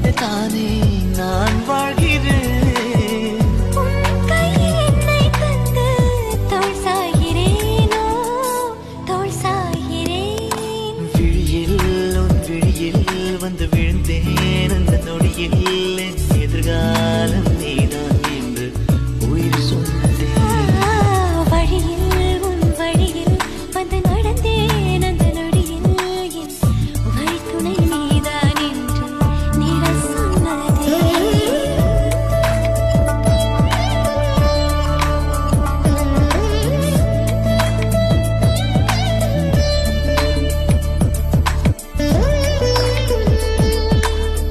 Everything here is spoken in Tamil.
தானே நான் வாழ்கிறேன். உன் கையில் என்னை தந்து தோள் சாய்கிறேனோ, தோள் சாய்கிறேன். விழியில் உன் விழியில் வந்து விழுந்தேன். அந்த நொடியில் என் எதிர்காலம்